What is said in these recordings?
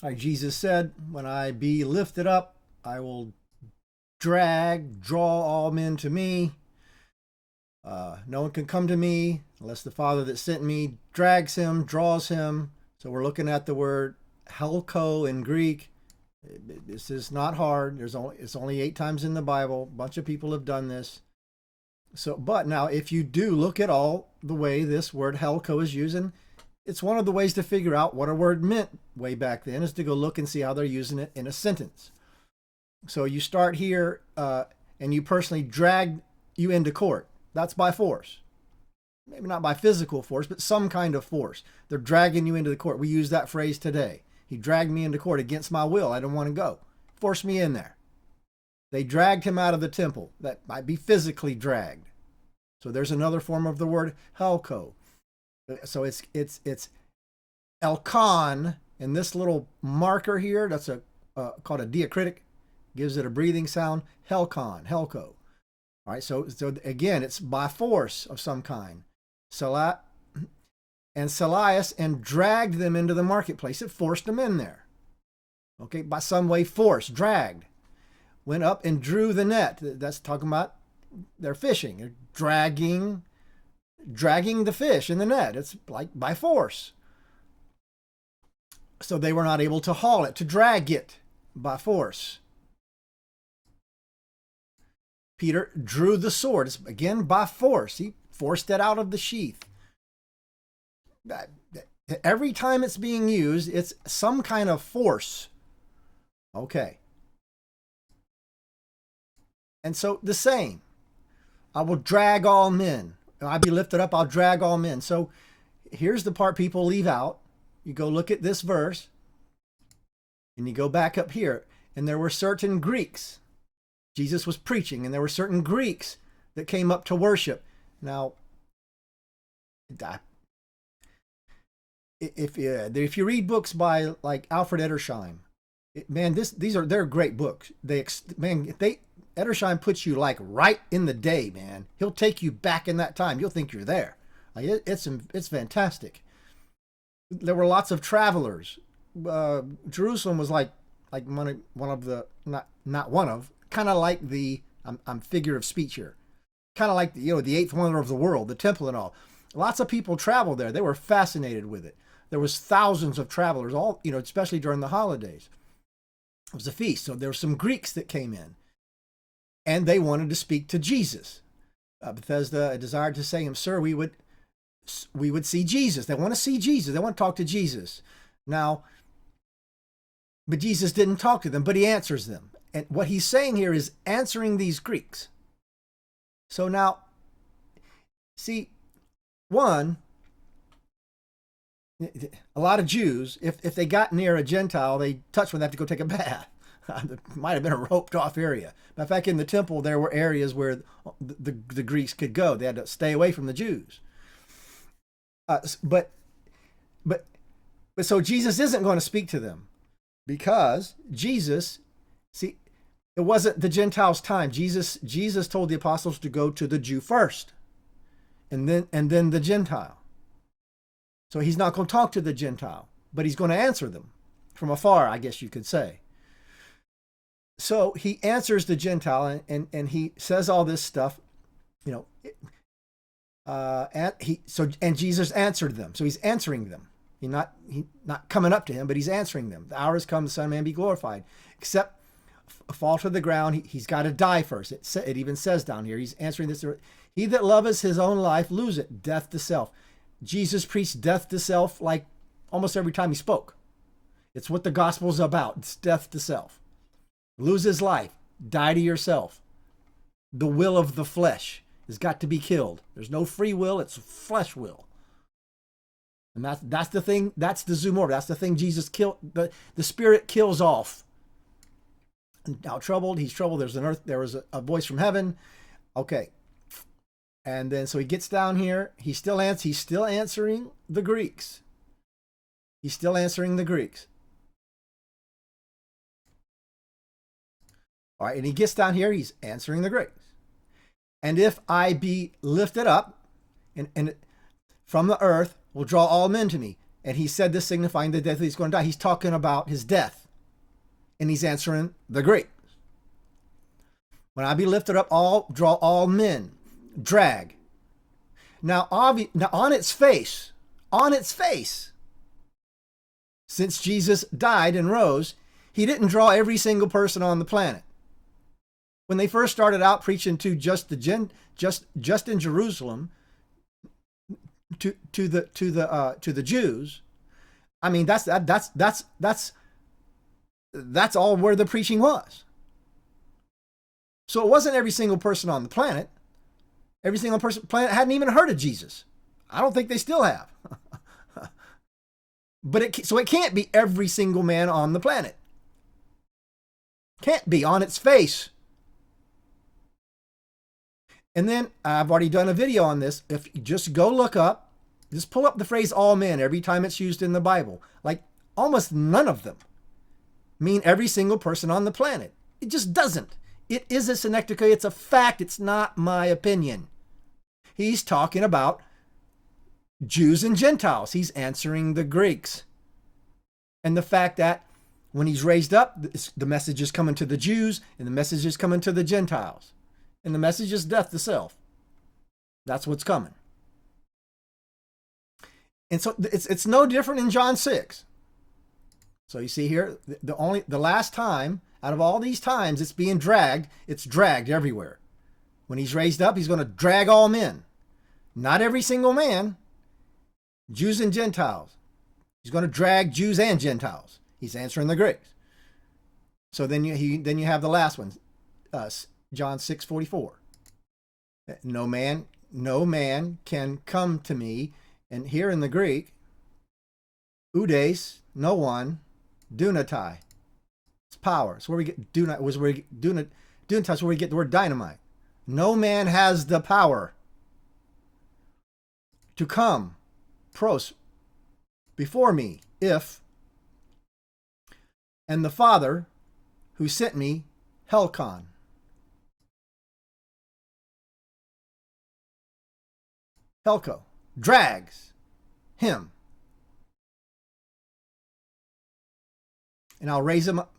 Like Jesus said, when I be lifted up, I will draw all men to me. No one can come to me unless the Father that sent me drags him, draws him. So we're looking at the word Helko in Greek. This is not hard. It's only 8 times in the Bible. A bunch of people have done this. So, but now if you do look at all the way this word Helko is using, it's one of the ways to figure out what a word meant way back then is to go look and see how they're using it in a sentence. So you start here and you personally drag you into court. That's by force. Maybe not by physical force, but some kind of force. They're dragging you into the court. We use that phrase today. He dragged me into court against my will. I didn't want to go. Forced me in there. They dragged him out of the temple. That might be physically dragged. So there's another form of the word Helko. So it's Elkan, and this little marker here, that's called a diacritic, gives it a breathing sound. Helkon, Helko. All right, so again, it's by force of some kind. And Salias and dragged them into the marketplace. It forced them in there. Okay, by some way, force, dragged. Went up and drew the net. That's talking about they're fishing. They're dragging the fish in the net. It's like by force. So they were not able to haul it, to drag it by force. Peter drew the sword, it's again by force. He forced it out of the sheath. Every time it's being used, it's some kind of force. Okay. And so the same. I will drag all men. I'll be lifted up, I'll drag all men. So here's the part people leave out. You go look at this verse, and you go back up here, and there were certain Greeks. Jesus was preaching, and there were certain Greeks that came up to worship. Now, if you read books by like Alfred Edersheim, they're great books. Edersheim puts you like right in the day, man. He'll take you back in that time. You'll think you're there. Like it's fantastic. There were lots of travelers. Jerusalem was like one of the not one of, kind of like the I'm figure of speech here, kind of like the eighth wonder of the world, the temple and all. Lots of people traveled there. They were fascinated with it. There was thousands of travelers, all especially during the holidays. It was a feast, so there were some Greeks that came in, and they wanted to speak to Jesus. Bethesda desired to say to him, "Sir, we would see Jesus." They want to see Jesus. They want to talk to Jesus. Now, but Jesus didn't talk to them, but he answers them. And what he's saying here is answering these Greeks. So now, see, a lot of Jews, if they got near a Gentile, they touched one, they have to go take a bath. It might have been a roped off area. Matter of fact, in the temple, there were areas where the Greeks could go. They had to stay away from the Jews. But so Jesus isn't going to speak to them because Jesus, see, it wasn't the Gentiles' time. Jesus told the apostles to go to the Jew first, and then the Gentile. So he's not going to talk to the Gentile, but he's going to answer them from afar, I guess you could say. So he answers the Gentile, and he says all this stuff, and Jesus answered them. So he's answering them. He's not coming up to him, but he's answering them. The hour has come, the Son of Man be glorified. Except fall to the ground, he's got to die first. It even says down here, he's answering this. He that loveth his own life lose it, death to self. Jesus preached death to self like almost every time he spoke. It's what the gospel's about. It's death to self. Lose his life. Die to yourself. The will of the flesh has got to be killed. There's no free will. It's flesh will. And that's the thing. That's the zoomor. That's the thing Jesus killed. The spirit kills off. Now he's troubled. There was a voice from heaven. Okay. And then so he gets down here. He's still answering the Greeks. He's still answering the Greeks. All right, and he gets down here. He's answering the Greeks. And if I be lifted up, and from the earth will draw all men to me. And he said this signifying the death he's going to die. He's talking about his death. And he's answering the Greek. When I be lifted up, draw all men. Drag. Now on its face, since Jesus died and rose, he didn't draw every single person on the planet. When they first started out preaching to just in Jerusalem, to the Jews, I mean that's all where the preaching was. So it wasn't every single person on the planet. Every single person on the planet hadn't even heard of Jesus. I don't think they still have. But it can't be every single man on the planet. Can't be on its face. And then I've already done a video on this. If you just go look up, just pull up the phrase all men every time it's used in the Bible. Like almost none of them mean every single person on the planet. It just doesn't. It is a synecdoche. It's a fact. It's not my opinion. He's talking about Jews and Gentiles. He's answering the Greeks. And the fact that when he's raised up, the message is coming to the Jews and the message is coming to the Gentiles. And the message is death to self. That's what's coming. And so it's no different in John 6. So you see here, the last time, out of all these times it's being dragged, it's dragged everywhere. When he's raised up, he's going to drag all men. Not every single man. Jews and Gentiles. He's going to drag Jews and Gentiles. He's answering the Greeks. So then you have the last one, John 6:44. No man can come to me, and here in the Greek, oudes, no one, dunatai. It's power. It's where we get dunatai is where we get the word dynamite. No man has the power to come, pros, before me, and the Father who sent me, Helkon. Helko drags him. And I'll raise him up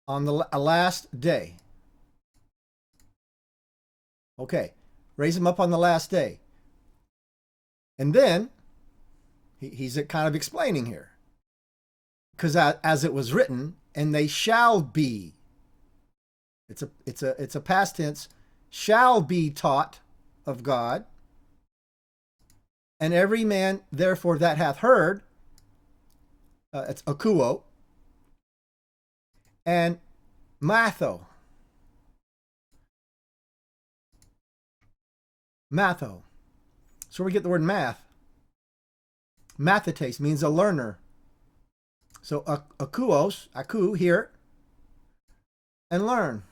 on the last day. Okay, raise him up on the last day. And then he's kind of explaining here. Because as it was written, and they shall be. It's a past tense. Shall be taught of God. And every man, therefore, that hath heard, it's akuo, and matho. Matho. So we get the word math. Mathetes means a learner. So akuos, aku, hear, and learn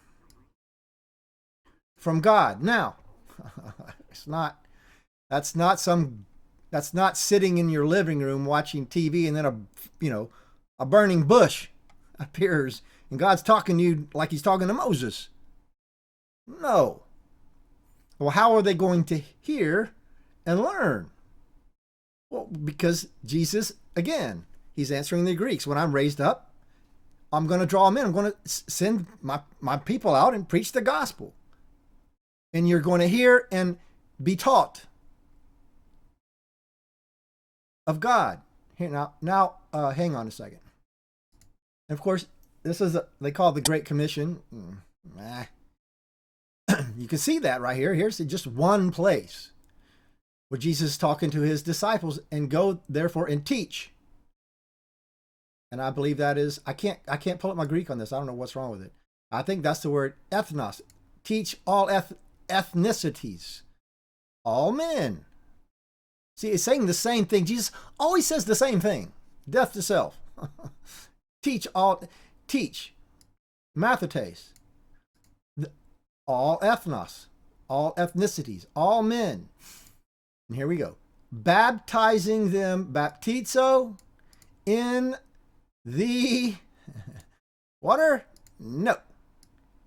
from God. Now, that's not sitting in your living room watching TV and then a burning bush appears and God's talking to you like he's talking to Moses. No. Well, how are they going to hear and learn? Well, because Jesus, again, he's answering the Greeks. When I'm raised up, I'm going to draw them in. I'm going to send my people out and preach the gospel. And you're going to hear and be taught of God. Here now, hang on a second. And of course, this is they call it the Great Commission. You can see that right here. Here's just one place where Jesus is talking to his disciples, and go therefore and teach. And I believe that is, I can't pull up my Greek on this. I don't know what's wrong with it. I think that's the word ethnos. Teach all ethnicities, all men. See, it's saying the same thing. Jesus always says the same thing. Death to self. Teach, mathetes, all ethnos, all ethnicities, all men. And here we go. Baptizing them, baptizo, in the water? No.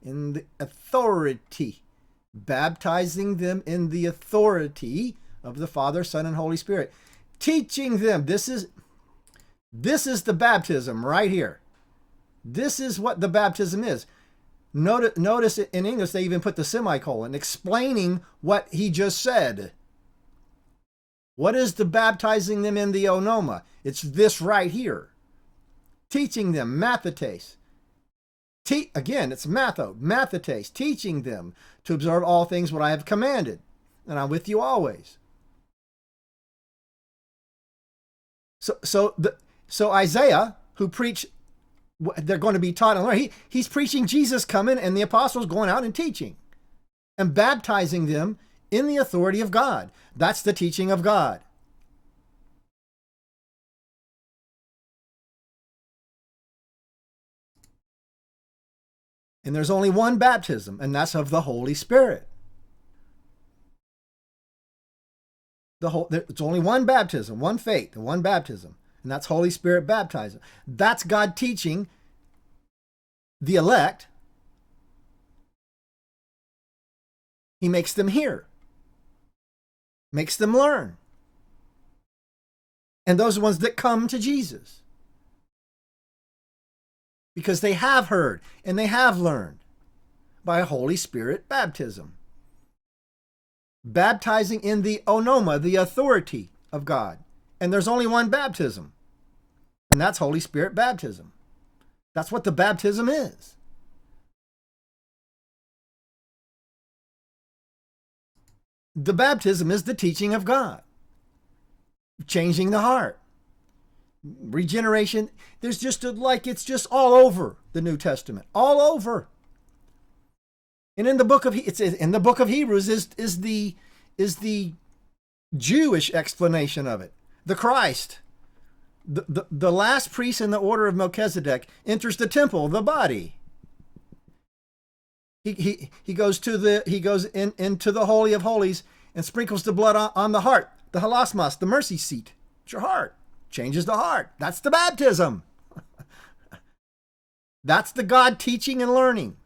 In the authority. Baptizing them in the authority of the Father, Son, and Holy Spirit. teaching them. This is the baptism right here. This is what the baptism is. Notice in English they even put the semicolon explaining what he just said. What is the baptizing them in the onoma? It's this right here. Teaching them, mathetes. Again, it's mathetes, teaching them to observe all things what I have commanded. And I'm with you always. So Isaiah, who preached, they're going to be taught and learn. He's preaching Jesus coming, and the apostles going out and teaching and baptizing them in the authority of God. That's the teaching of God. And there's only one baptism, and that's of the Holy Spirit. It's only one baptism, one faith, and one baptism, and that's Holy Spirit baptism. That's God teaching the elect. He makes them hear, makes them learn. And those are the ones that come to Jesus, because they have heard and they have learned by Holy Spirit baptism. Baptizing in the onoma, the authority of God. And there's only one baptism, and that's Holy Spirit baptism. That's what the baptism is. The baptism is the teaching of God, changing the heart. Regeneration, there's just it's just all over the New Testament, all over. And in the book of Hebrews is the Jewish explanation of it. The Christ, the last priest in the order of Melchizedek, enters the temple, the body. He goes into the Holy of Holies and sprinkles the blood on the heart, the halasmos, the mercy seat. It's your heart. Changes the heart. That's the baptism. That's the God teaching and learning.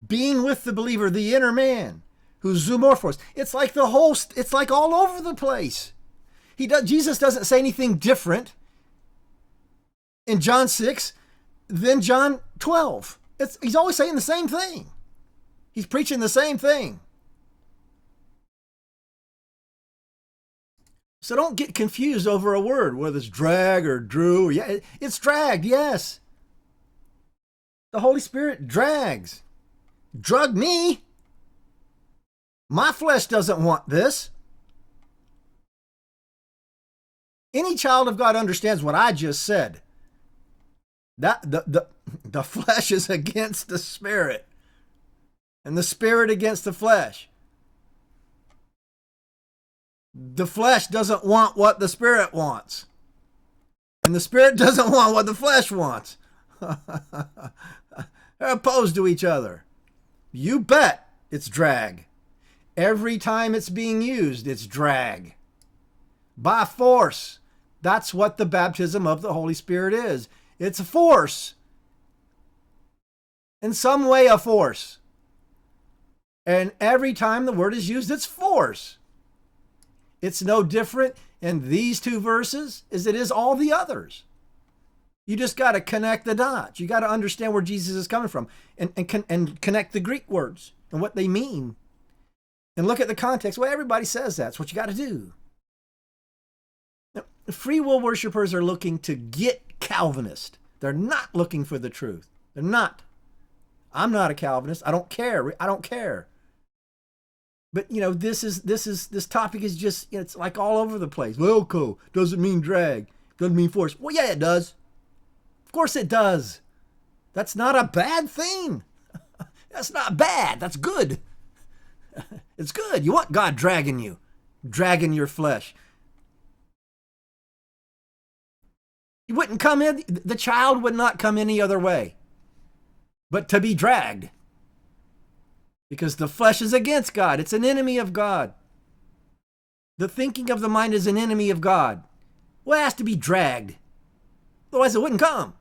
Being with the believer, the inner man, who's zoomorphos. It's like it's like all over the place. Jesus doesn't say anything different in John 6 than John 12. He's always saying the same thing. He's preaching the same thing. So don't get confused over a word, whether it's drag or drew. Yeah, it's dragged, yes. The Holy Spirit drags. Drug me. My flesh doesn't want this. Any child of God understands what I just said. That the flesh is against the spirit, and the spirit against the flesh. The flesh doesn't want what the spirit wants, and the spirit doesn't want what the flesh wants. They're opposed to each other. You bet it's drag. Every time it's being used, it's drag. By force. That's what the baptism of the Holy Spirit is. It's a force. In some way, a force. And every time the word is used, it's force. It's no different in these two verses as it is all the others. You just got to connect the dots. You got to understand where Jesus is coming from and connect the Greek words and what they mean. And look at the context. Well, everybody says that's what you got to do. Now, free will worshipers are looking to get Calvinist. They're not looking for the truth. They're not. I'm not a Calvinist. I don't care. But this topic is just, it's like all over the place. Helko doesn't mean drag, doesn't mean force. Well, yeah, it does. Of course it does. That's not a bad thing. That's not bad. That's good. It's good. You want God dragging you, dragging your flesh. He wouldn't come in, the child would not come any other way but to be dragged. Because the flesh is against God. It's an enemy of God. The thinking of the mind is an enemy of God. Well, it has to be dragged. Otherwise it wouldn't come.